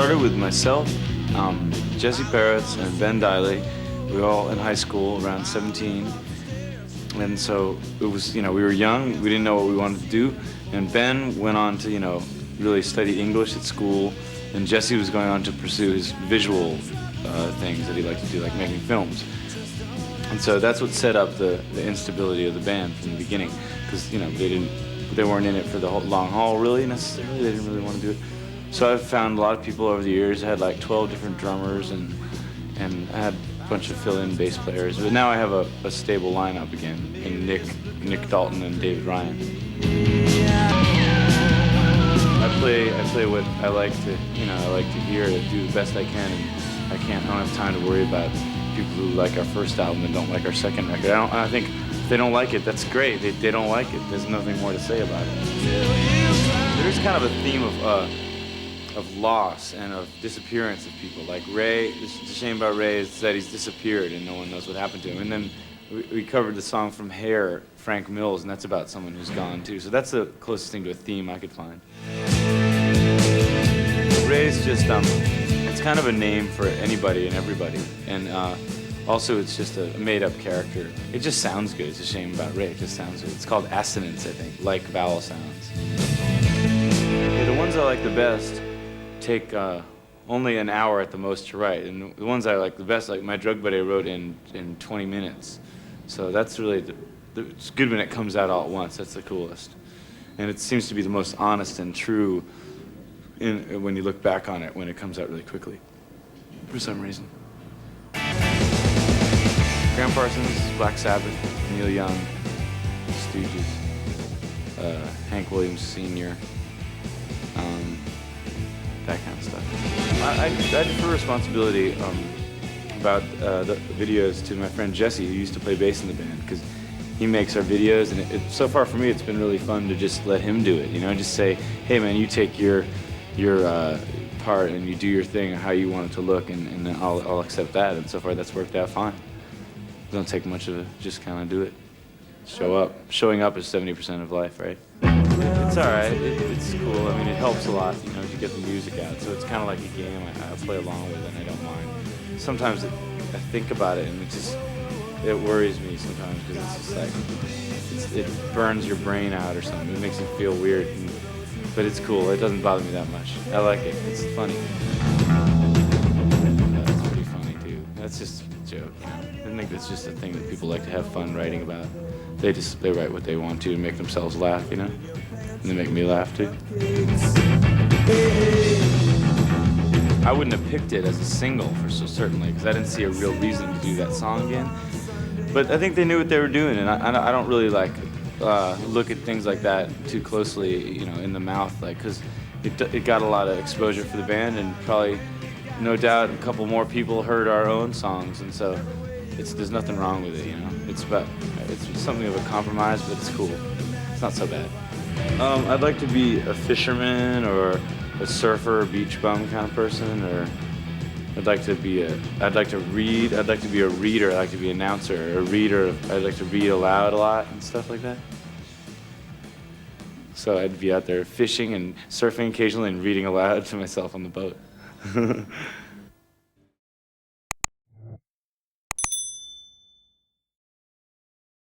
started with myself, Jesse Peretz, and Ben Diley. We were all in high school, around 17. And so it was, we were young, we didn't know what we wanted to do. And Ben went on to, really study English at school. And Jesse was going on to pursue his visual things that he liked to do, like making films. And so that's what set up the instability of the band from the beginning. Because, they weren't in it for the whole long haul, really, necessarily. They didn't really want to do it. So I've found a lot of people over the years. I had like 12 different drummers, and I had a bunch of fill-in bass players. But now I have a stable lineup again, in Nick Dalton and David Ryan. I play what I like to, hear, to do the best I can, and I don't have time to worry about people who like our first album and don't like our second record. I think if they don't like it, that's great. They don't like it. There's nothing more to say about it. There is kind of a theme of loss and of disappearance of people. Like Ray, the shame about Ray is that he's disappeared and no one knows what happened to him. And then we covered the song from Hair, Frank Mills, and that's about someone who's gone too. So that's the closest thing to a theme I could find. Ray's just, it's kind of a name for anybody and everybody. And also it's just a made-up character. It just sounds good. It's a shame about Ray. It just sounds good. It's called assonance, I think, like vowel sounds. The ones I like the best take only an hour at the most to write. And the ones I like the best, like My Drug Buddy, I wrote in 20 minutes. So that's really, it's good when it comes out all at once. That's the coolest. And it seems to be the most honest and true when you look back on it, when it comes out really quickly, for some reason. Graham Parsons, Black Sabbath, Neil Young, Stooges, Hank Williams Sr., that kind of stuff. I defer responsibility about the videos to my friend Jesse, who used to play bass in the band, because he makes our videos, and so far for me it's been really fun to just let him do it, just say, hey man, you take your part and you do your thing, how you want it to look, and then I'll accept that, and so far that's worked out fine. It doesn't take much of it, just kind of do it. Show up. Showing up is 70% of life, right? It's all right. It's cool. I mean, it helps a lot, to get the music out. So it's kind of like a game I play along with, and I don't mind. Sometimes I think about it, and it worries me sometimes, because it's just like, it burns your brain out or something. It makes you feel weird, but it's cool. It doesn't bother me that much. I like it. It's funny. That's pretty funny, too. That's just a joke. I think that's just a thing that people like to have fun writing about. They write what they want to make themselves laugh, and they make me laugh too. I wouldn't have picked it as a single certainly, because I didn't see a real reason to do that song again. But I think they knew what they were doing, and I don't really look at things like that too closely, in the mouth, because it got a lot of exposure for the band, and probably, no doubt, a couple more people heard our own songs, and so there's nothing wrong with it, It's something of a compromise, but it's cool. It's not so bad. I'd like to be a fisherman or a surfer or beach bum kind of person, or I'd like to be a reader, I'd like to be an announcer, a reader, I'd like to read aloud a lot and stuff like that. So I'd be out there fishing and surfing occasionally and reading aloud to myself on the boat.